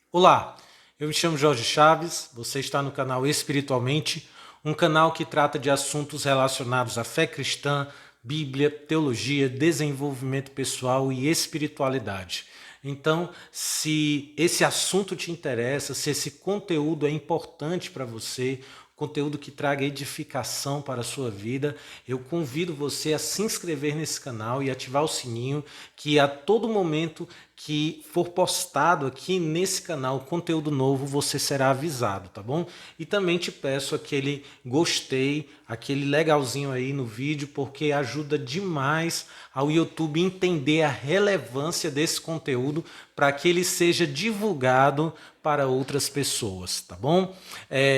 Olá, eu me chamo Jorge Chaves, você está no canal Espiritualmente, um canal que trata de assuntos relacionados à fé cristã, Bíblia, teologia, desenvolvimento pessoal e espiritualidade. Então, se esse assunto te interessa, se esse conteúdo é importante para você, conteúdo que traga edificação para a sua vida, eu convido você a se inscrever nesse canal e ativar o sininho, que a todo momento que for postado aqui nesse canal conteúdo novo, você será avisado, tá bom? E também te peço aquele gostei, aquele legalzinho aí no vídeo, porque ajuda demais ao YouTube entender a relevância desse conteúdo para que ele seja divulgado para outras pessoas, tá bom?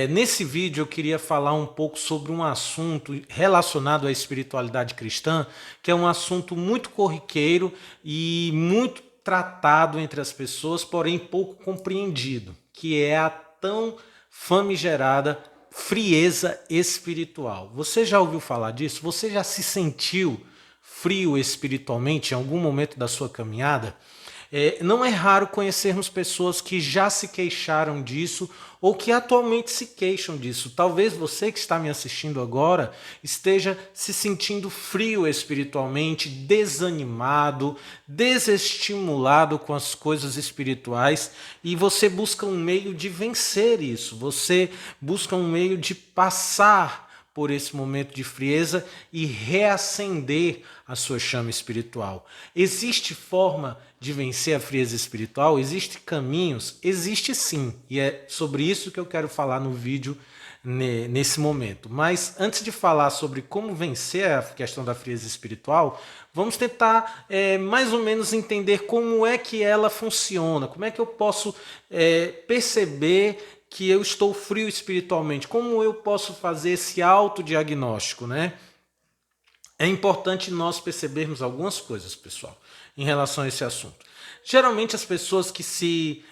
Nesse vídeo eu queria falar um pouco sobre um assunto relacionado à espiritualidade cristã, que é um assunto muito corriqueiro e muito tratado entre as pessoas, porém pouco compreendido, que é a tão famigerada frieza espiritual. Você já ouviu falar disso? Você já se sentiu frio espiritualmente em algum momento da sua caminhada? Não é raro conhecermos pessoas que já se queixaram disso ou que atualmente se queixam disso. Talvez você que está me assistindo agora esteja se sentindo frio espiritualmente, desanimado, desestimulado com as coisas espirituais e você busca um meio de vencer isso. Você busca um meio de passar por esse momento de frieza e reacender a sua chama espiritual. Existe forma de vencer a frieza espiritual? Existem caminhos? Existe sim, e é sobre isso que eu quero falar no vídeo nesse momento. Mas antes de falar sobre como vencer a questão da frieza espiritual, vamos tentar mais ou menos entender como é que ela funciona, como é que eu posso perceber que eu estou frio espiritualmente, como eu posso fazer esse autodiagnóstico, né? É importante nós percebermos algumas coisas, pessoal, em relação a esse assunto. Geralmente as pessoas que se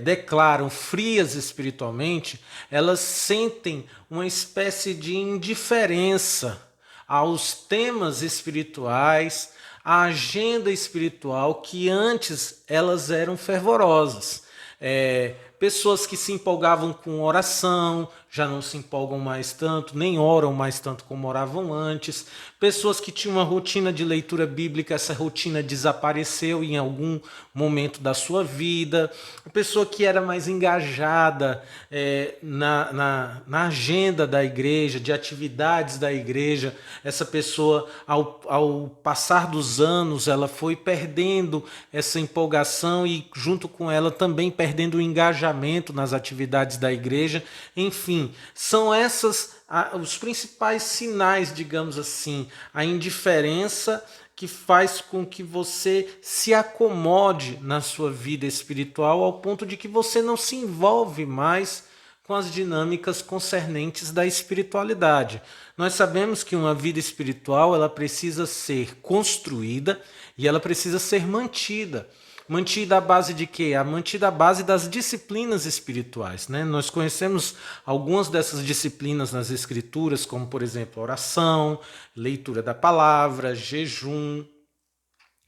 declaram frias espiritualmente, elas sentem uma espécie de indiferença aos temas espirituais, à agenda espiritual que antes elas eram fervorosas. Pessoas que se empolgavam com oração, já não se empolgam mais tanto, nem oram mais tanto como oravam antes. Pessoas que tinham uma rotina de leitura bíblica, essa rotina desapareceu em algum momento da sua vida. A pessoa que era mais engajada na agenda da igreja, de atividades da igreja, essa pessoa, ao passar dos anos, ela foi perdendo essa empolgação e, junto com ela, também perdendo o engajamento nas atividades da igreja. Enfim, são essas os principais sinais, digamos assim, a indiferença que faz com que você se acomode na sua vida espiritual ao ponto de que você não se envolve mais com as dinâmicas concernentes da espiritualidade. Nós sabemos que uma vida espiritual ela precisa ser construída e ela precisa ser mantida. Mantida à base de quê? Mantida à base das disciplinas espirituais, né? Nós conhecemos algumas dessas disciplinas nas escrituras, como por exemplo oração, leitura da palavra, jejum,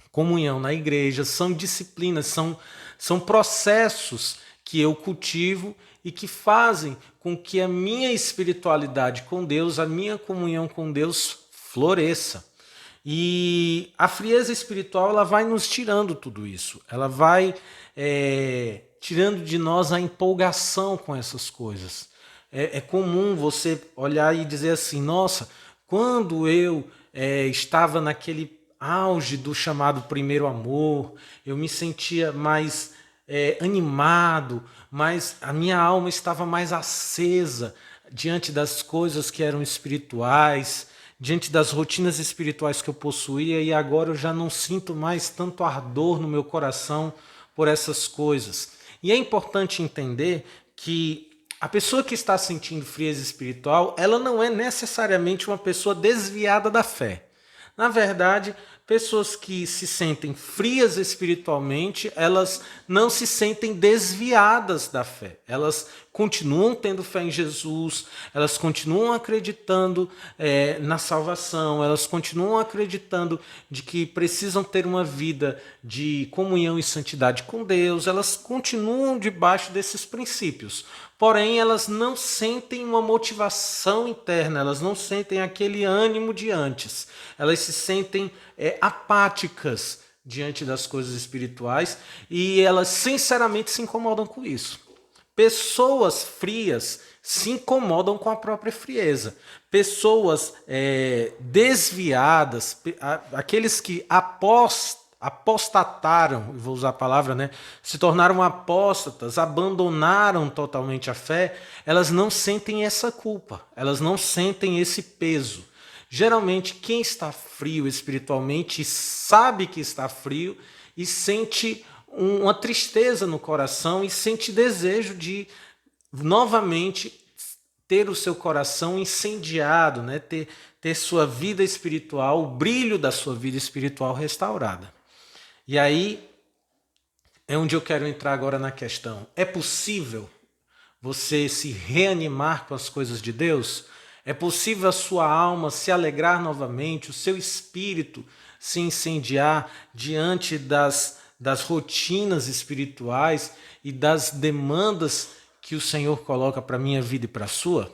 comunhão na igreja. São disciplinas, são processos que eu cultivo e que fazem com que a minha espiritualidade com Deus, a minha comunhão com Deus floresça. E a frieza espiritual ela vai nos tirando tudo isso. Ela vai tirando de nós a empolgação com essas coisas. É comum você olhar e dizer assim, nossa, quando eu estava naquele auge do chamado primeiro amor, eu me sentia mais animado, mas a minha alma estava mais acesa diante das coisas que eram espirituais, diante das rotinas espirituais que eu possuía, e agora eu já não sinto mais tanto ardor no meu coração por essas coisas. E é importante entender que a pessoa que está sentindo frieza espiritual, ela não é necessariamente uma pessoa desviada da fé. Na verdade, pessoas que se sentem frias espiritualmente, elas não se sentem desviadas da fé. Elas continuam tendo fé em Jesus, elas continuam acreditando na salvação, elas continuam acreditando de que precisam ter uma vida de comunhão e santidade com Deus, elas continuam debaixo desses princípios. Porém, elas não sentem uma motivação interna, elas não sentem aquele ânimo de antes. Elas se sentem apáticas diante das coisas espirituais e elas sinceramente se incomodam com isso. Pessoas frias se incomodam com a própria frieza. Pessoas desviadas, aqueles que apostataram, vou usar a palavra, né? Se tornaram apóstatas, abandonaram totalmente a fé, elas não sentem essa culpa, elas não sentem esse peso. Geralmente, quem está frio espiritualmente sabe que está frio e sente uma tristeza no coração e sente desejo de novamente ter o seu coração incendiado, né? ter sua vida espiritual, o brilho da sua vida espiritual restaurada. E aí é onde eu quero entrar agora na questão. É possível você se reanimar com as coisas de Deus? É possível a sua alma se alegrar novamente, o seu espírito se incendiar diante das rotinas espirituais e das demandas que o Senhor coloca para a minha vida e para a sua?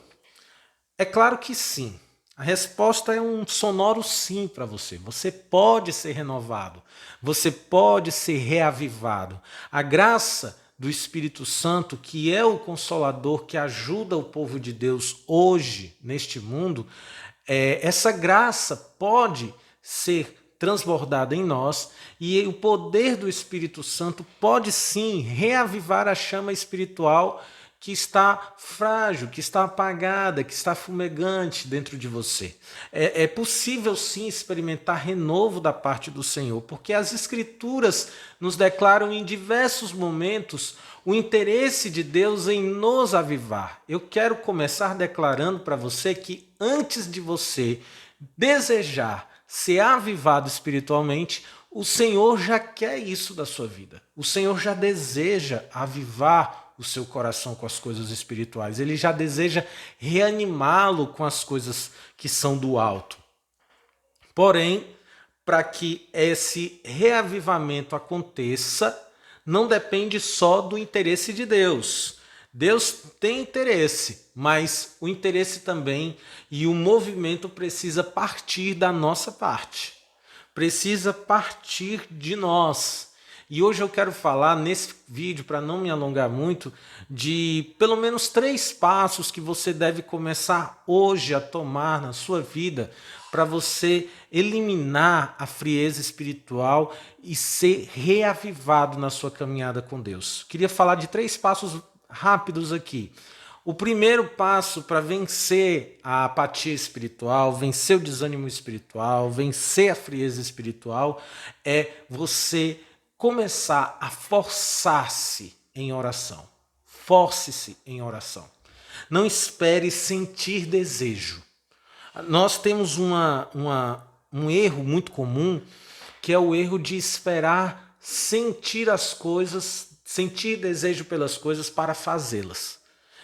É claro que sim. A resposta é um sonoro sim para você. Você pode ser renovado. Você pode ser reavivado. A graça do Espírito Santo, que é o Consolador que ajuda o povo de Deus hoje, neste mundo, essa graça pode ser transbordada em nós e o poder do Espírito Santo pode sim reavivar a chama espiritual que está frágil, que está apagada, que está fumegante dentro de você. É possível sim experimentar renovo da parte do Senhor, porque as Escrituras nos declaram em diversos momentos o interesse de Deus em nos avivar. Eu quero começar declarando para você que antes de você desejar ser avivado espiritualmente, o Senhor já quer isso da sua vida. O Senhor já deseja avivar o seu coração com as coisas espirituais. Ele já deseja reanimá-lo com as coisas que são do alto. Porém, para que esse reavivamento aconteça, não depende só do interesse de Deus. Deus tem interesse, mas o interesse também e o movimento precisa partir da nossa parte. Precisa partir de nós. E hoje eu quero falar nesse vídeo, para não me alongar muito, de pelo menos 3 passos que você deve começar hoje a tomar na sua vida para você eliminar a frieza espiritual e ser reavivado na sua caminhada com Deus. Queria falar de 3 passos rápidos aqui. O primeiro passo para vencer a apatia espiritual, vencer o desânimo espiritual, vencer a frieza espiritual, é você começar a forçar-se em oração. Force-se em oração. Não espere sentir desejo. Nós temos um erro muito comum, que é o erro de esperar sentir as coisas, sentir desejo pelas coisas para fazê-las.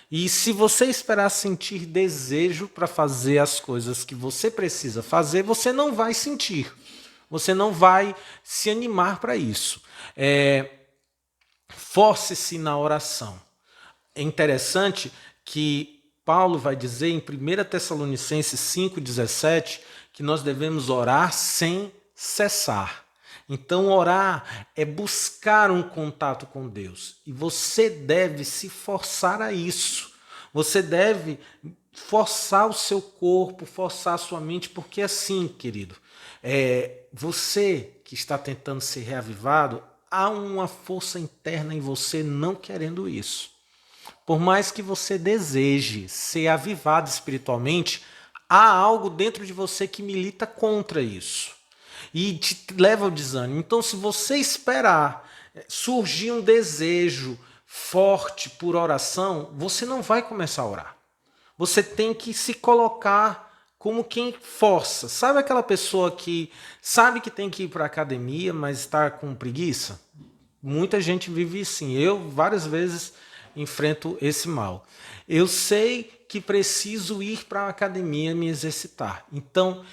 E se você esperar sentir desejo para fazer as coisas que você precisa fazer, você não vai sentir. Você não vai se animar para isso. Force-se na oração. É interessante que Paulo vai dizer em 1 Tessalonicenses 5,17 que nós devemos orar sem cessar. Então, orar é buscar um contato com Deus. E você deve se forçar a isso. Você deve forçar o seu corpo, forçar a sua mente, porque assim, querido, você que está tentando ser reavivado, há uma força interna em você não querendo isso. Por mais que você deseje ser avivado espiritualmente, há algo dentro de você que milita contra isso e te leva ao desânimo. Então, se você esperar surgir um desejo forte por oração, você não vai começar a orar. Você tem que se colocar como quem força. Sabe aquela pessoa que sabe que tem que ir para a academia, mas está com preguiça? Muita gente vive assim. Eu, várias vezes, enfrento esse mal. Eu sei que preciso ir para a academia me exercitar. Então,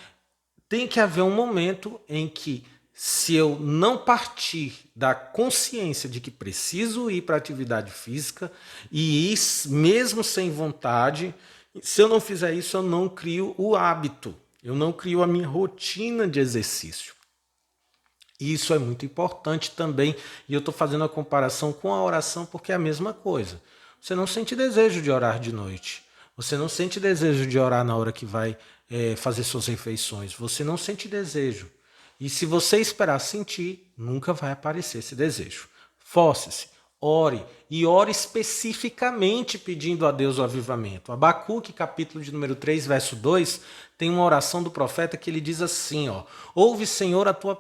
tem que haver um momento em que, se eu não partir da consciência de que preciso ir para a atividade física e ir mesmo sem vontade, se eu não fizer isso, eu não crio o hábito, eu não crio a minha rotina de exercício. Isso é muito importante também, e eu estou fazendo a comparação com a oração porque é a mesma coisa. Você não sente desejo de orar de noite, você não sente desejo de orar na hora que vai fazer suas refeições, você não sente desejo. E se você esperar sentir, nunca vai aparecer esse desejo. Force-se, ore, e ore especificamente pedindo a Deus o avivamento. Abacuque, capítulo de número 3, verso 2, tem uma oração do profeta que ele diz assim, ó: ouvi, Senhor, a tua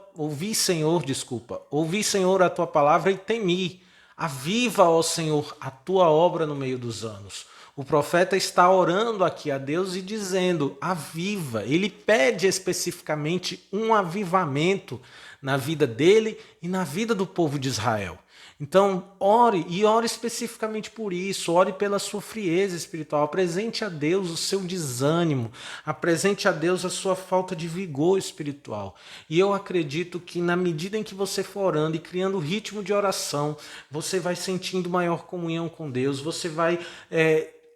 palavra e temi. Aviva, ó Senhor, a tua obra no meio dos anos. O profeta está orando aqui a Deus e dizendo: aviva. Ele pede especificamente um avivamento na vida dele e na vida do povo de Israel. Então, ore, e ore especificamente por isso, ore pela sua frieza espiritual, apresente a Deus o seu desânimo, apresente a Deus a sua falta de vigor espiritual. E eu acredito que na medida em que você for orando e criando o ritmo de oração, você vai sentindo maior comunhão com Deus, você vai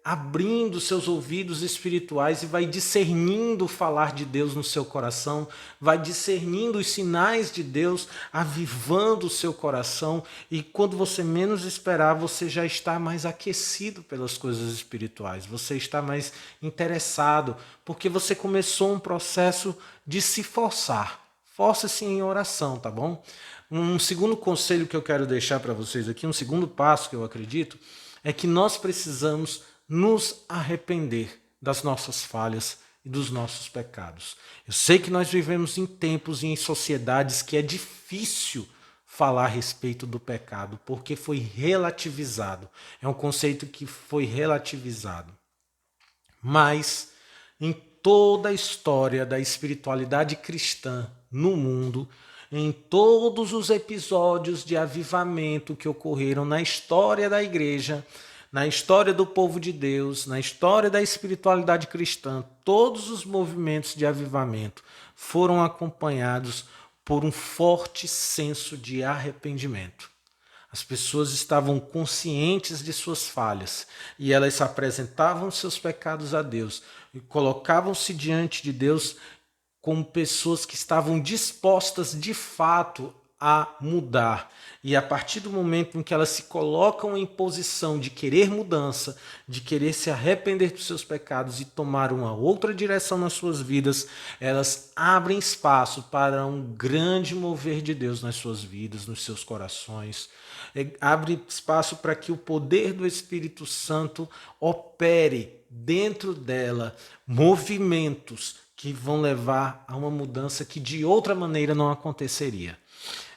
abrindo seus ouvidos espirituais e vai discernindo o falar de Deus no seu coração, vai discernindo os sinais de Deus, avivando o seu coração, e quando você menos esperar, você já está mais aquecido pelas coisas espirituais, você está mais interessado, porque você começou um processo de se forçar. Força-se em oração, tá bom? Um segundo conselho que eu quero deixar para vocês aqui, um segundo passo que eu acredito, é que nós precisamos nos arrepender das nossas falhas e dos nossos pecados. Eu sei que nós vivemos em tempos e em sociedades que é difícil falar a respeito do pecado, porque foi relativizado. É um conceito que foi relativizado. Mas em toda a história da espiritualidade cristã no mundo, em todos os episódios de avivamento que ocorreram na história da igreja, na história do povo de Deus, na história da espiritualidade cristã, todos os movimentos de avivamento foram acompanhados por um forte senso de arrependimento. As pessoas estavam conscientes de suas falhas e elas apresentavam seus pecados a Deus e colocavam-se diante de Deus como pessoas que estavam dispostas de fato a mudar. E a partir do momento em que elas se colocam em posição de querer mudança, de querer se arrepender dos seus pecados e tomar uma outra direção nas suas vidas, elas abrem espaço para um grande mover de Deus nas suas vidas, nos seus corações. Abre espaço para que o poder do Espírito Santo opere dentro dela movimentos que vão levar a uma mudança que de outra maneira não aconteceria.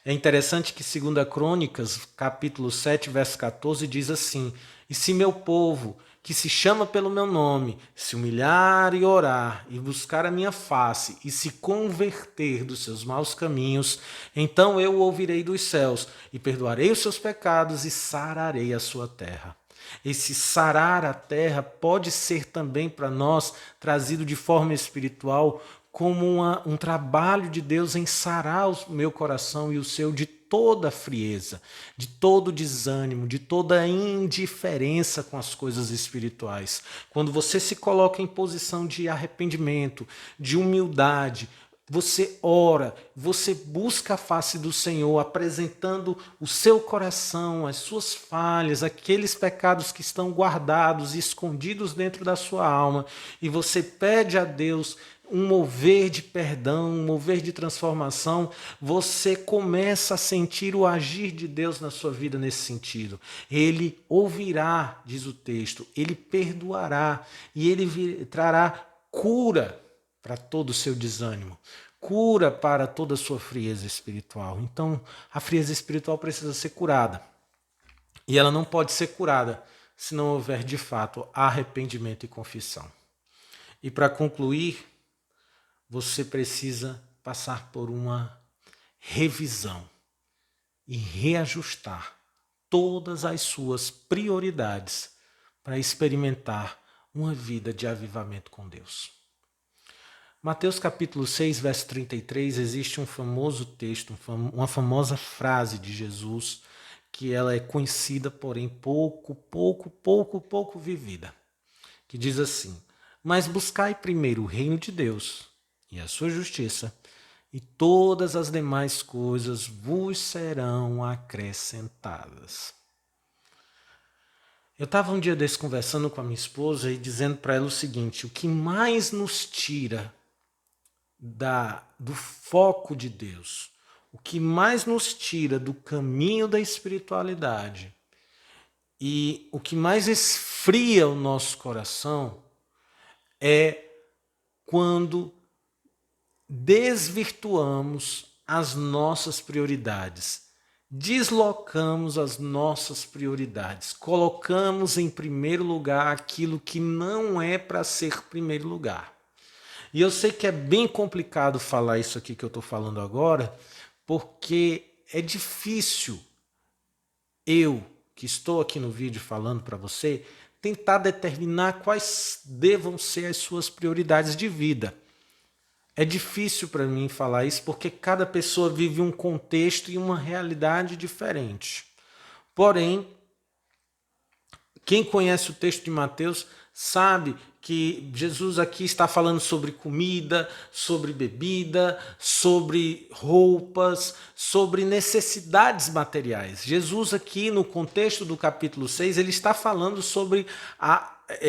É interessante que 2 Crônicas, capítulo 7, verso 14, diz assim: e se meu povo, que se chama pelo meu nome, se humilhar e orar, e buscar a minha face, e se converter dos seus maus caminhos, então eu o ouvirei dos céus, e perdoarei os seus pecados, e sararei a sua terra. Esse sarar a terra pode ser também para nós trazido de forma espiritual como um trabalho de Deus em sarar o meu coração e o seu de toda a frieza, de todo o desânimo, de toda a indiferença com as coisas espirituais. Quando você se coloca em posição de arrependimento, de humildade, você ora, você busca a face do Senhor, apresentando o seu coração, as suas falhas, aqueles pecados que estão guardados e escondidos dentro da sua alma, e você pede a Deus um mover de perdão, um mover de transformação, você começa a sentir o agir de Deus na sua vida nesse sentido. Ele ouvirá, diz o texto, ele perdoará e ele trará cura para todo o seu desânimo, cura para toda a sua frieza espiritual. Então, a frieza espiritual precisa ser curada. E ela não pode ser curada se não houver, de fato, arrependimento e confissão. E para concluir, você precisa passar por uma revisão e reajustar todas as suas prioridades para experimentar uma vida de avivamento com Deus. Mateus capítulo 6, verso 33, existe um famoso texto, uma famosa frase de Jesus, que ela é conhecida, porém pouco vivida, que diz assim: mas buscai primeiro o reino de Deus e a sua justiça, e todas as demais coisas vos serão acrescentadas. Eu estava um dia desse conversando com a minha esposa e dizendo para ela o seguinte: o que mais nos tira do foco de Deus, o que mais nos tira do caminho da espiritualidade e o que mais esfria o nosso coração é quando desvirtuamos as nossas prioridades, deslocamos as nossas prioridades, colocamos em primeiro lugar aquilo que não é para ser primeiro lugar. E eu sei que é bem complicado falar isso aqui que eu estou falando agora, porque é difícil eu, que estou aqui no vídeo falando para você, tentar determinar quais devam ser as suas prioridades de vida. É difícil para mim falar isso porque cada pessoa vive um contexto e uma realidade diferente. Porém, quem conhece o texto de Mateus sabe que Jesus aqui está falando sobre comida, sobre bebida, sobre roupas, sobre necessidades materiais. Jesus aqui no contexto do capítulo 6, ele está falando sobre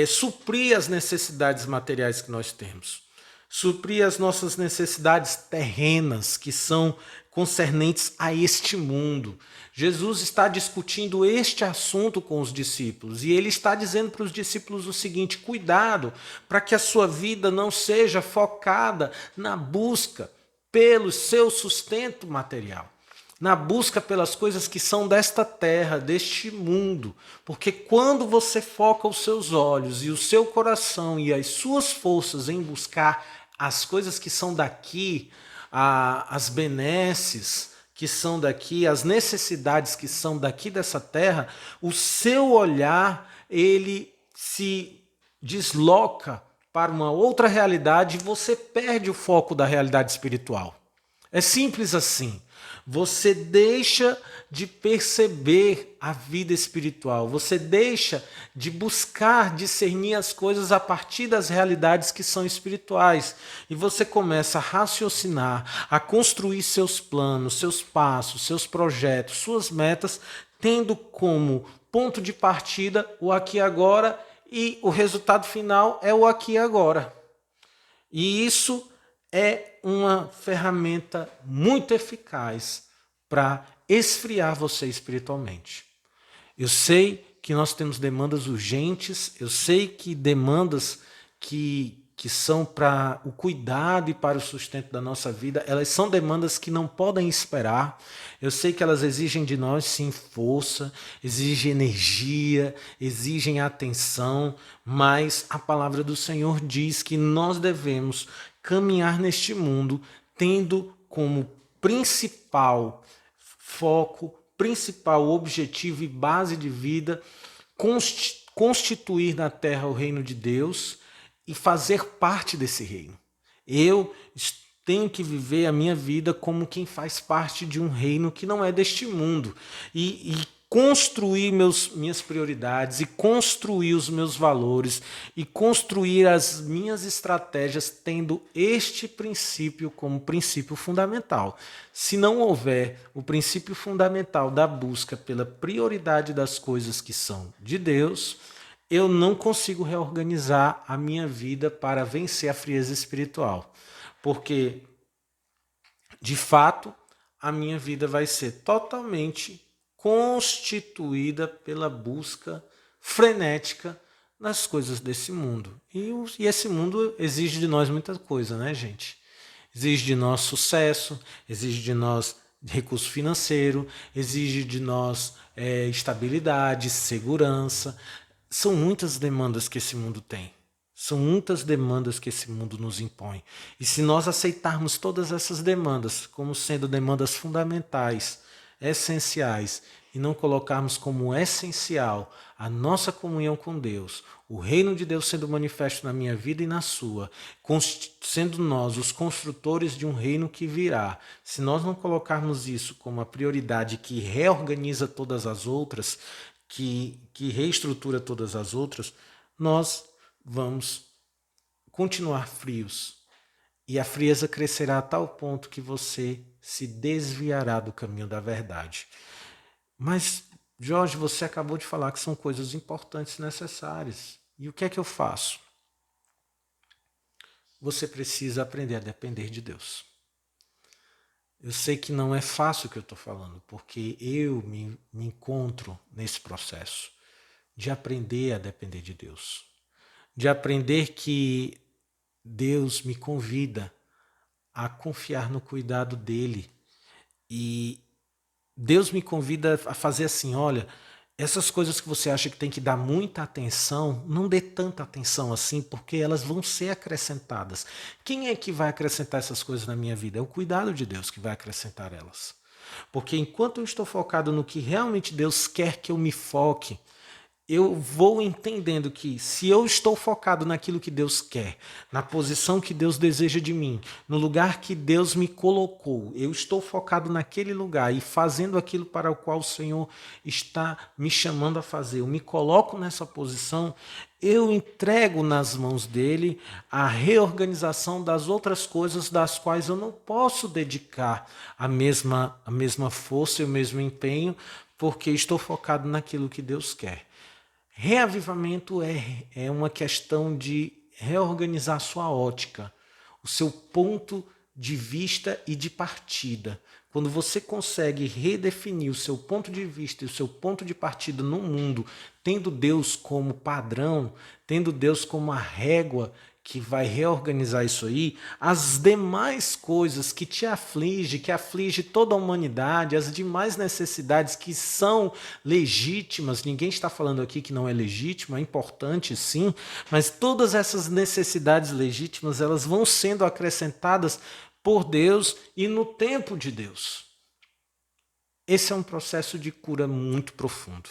suprir as necessidades materiais que nós temos. Suprir as nossas necessidades terrenas, que são concernentes a este mundo. Jesus está discutindo este assunto com os discípulos e ele está dizendo para os discípulos o seguinte: cuidado para que a sua vida não seja focada na busca pelo seu sustento material, na busca pelas coisas que são desta terra, deste mundo. Porque quando você foca os seus olhos e o seu coração e as suas forças em buscar as coisas que são daqui, as benesses que são daqui, as necessidades que são daqui dessa terra, o seu olhar ele se desloca para uma outra realidade e você perde o foco da realidade espiritual. É simples assim. Você deixa de perceber a vida espiritual, você deixa de buscar discernir as coisas a partir das realidades que são espirituais. E você começa a raciocinar, a construir seus planos, seus passos, seus projetos, suas metas, tendo como ponto de partida o aqui e agora, e o resultado final é o aqui e agora. E isso é uma ferramenta muito eficaz para esfriar você espiritualmente. Eu sei que nós temos demandas urgentes, eu sei que demandas que são para o cuidado e para o sustento da nossa vida, elas são demandas que não podem esperar. Eu sei que elas exigem de nós, sim, força, exigem energia, exigem atenção, mas a palavra do Senhor diz que nós devemos caminhar neste mundo tendo como principal foco, principal objetivo e base de vida constituir na terra o reino de Deus e fazer parte desse reino. Eu tenho que viver a minha vida como quem faz parte de um reino que não é deste mundo e construir minhas prioridades e construir os meus valores e construir as minhas estratégias tendo este princípio como princípio fundamental. Se não houver o princípio fundamental da busca pela prioridade das coisas que são de Deus, eu não consigo reorganizar a minha vida para vencer a frieza espiritual. Porque, de fato, a minha vida vai ser totalmente constituída pela busca frenética nas coisas desse mundo. E esse mundo exige de nós muita coisa, né, gente? Exige de nós sucesso, exige de nós recurso financeiro, exige de nós estabilidade, segurança. São muitas demandas que esse mundo tem. São muitas demandas que esse mundo nos impõe. E se nós aceitarmos todas essas demandas como sendo demandas fundamentais, essenciais, e não colocarmos como essencial a nossa comunhão com Deus, o reino de Deus sendo manifesto na minha vida e na sua, sendo nós os construtores de um reino que virá, se nós não colocarmos isso como a prioridade que reorganiza todas as outras, que reestrutura todas as outras, nós vamos continuar frios. E a frieza crescerá a tal ponto que você se desviará do caminho da verdade. Mas, Jorge, você acabou de falar que são coisas importantes e necessárias. E o que é que eu faço? Você precisa aprender a depender de Deus. Eu sei que não é fácil o que eu estou falando, porque eu me encontro nesse processo de aprender a depender de Deus. De aprender que Deus me convida a confiar no cuidado dele. E Deus me convida a fazer assim, olha, essas coisas que você acha que tem que dar muita atenção, não dê tanta atenção assim, porque elas vão ser acrescentadas. Quem é que vai acrescentar essas coisas na minha vida? É o cuidado de Deus que vai acrescentar elas. Porque enquanto eu estou focado no que realmente Deus quer que eu me foque, eu vou entendendo que se eu estou focado naquilo que Deus quer, na posição que Deus deseja de mim, no lugar que Deus me colocou, eu estou focado naquele lugar e fazendo aquilo para o qual o Senhor está me chamando a fazer, eu me coloco nessa posição, eu entrego nas mãos dele a reorganização das outras coisas das quais eu não posso dedicar a mesma força e o mesmo empenho, porque estou focado naquilo que Deus quer. Reavivamento é uma questão de reorganizar sua ótica, o seu ponto de vista e de partida. Quando você consegue redefinir o seu ponto de vista e o seu ponto de partida no mundo, tendo Deus como padrão, tendo Deus como a régua que vai reorganizar isso aí, as demais coisas que te aflige, que aflige toda a humanidade, as demais necessidades que são legítimas, ninguém está falando aqui que não é legítimo, é importante sim, mas todas essas necessidades legítimas, elas vão sendo acrescentadas por Deus e no tempo de Deus. Esse é um processo de cura muito profundo,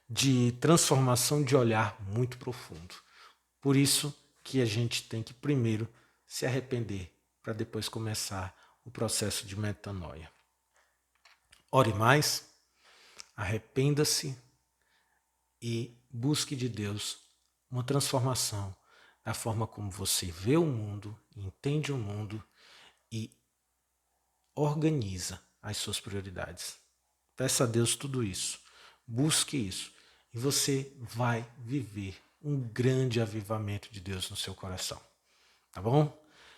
de transformação de olhar muito profundo. Por isso que a gente tem que primeiro se arrepender para depois começar o processo de metanoia. Ore mais, arrependa-se e busque de Deus uma transformação da forma como você vê o mundo, entende o mundo e organiza as suas prioridades. Peça a Deus tudo isso, busque isso e você vai viver um grande avivamento de Deus no seu coração. Tá bom?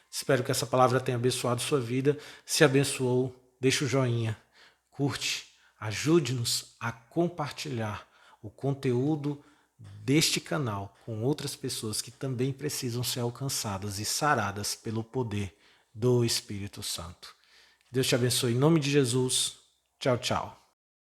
Espero que essa palavra tenha abençoado sua vida. Se abençoou, deixa o joinha, curte, ajude-nos a compartilhar o conteúdo deste canal com outras pessoas que também precisam ser alcançadas e saradas pelo poder do Espírito Santo. Deus te abençoe em nome de Jesus. Tchau, tchau.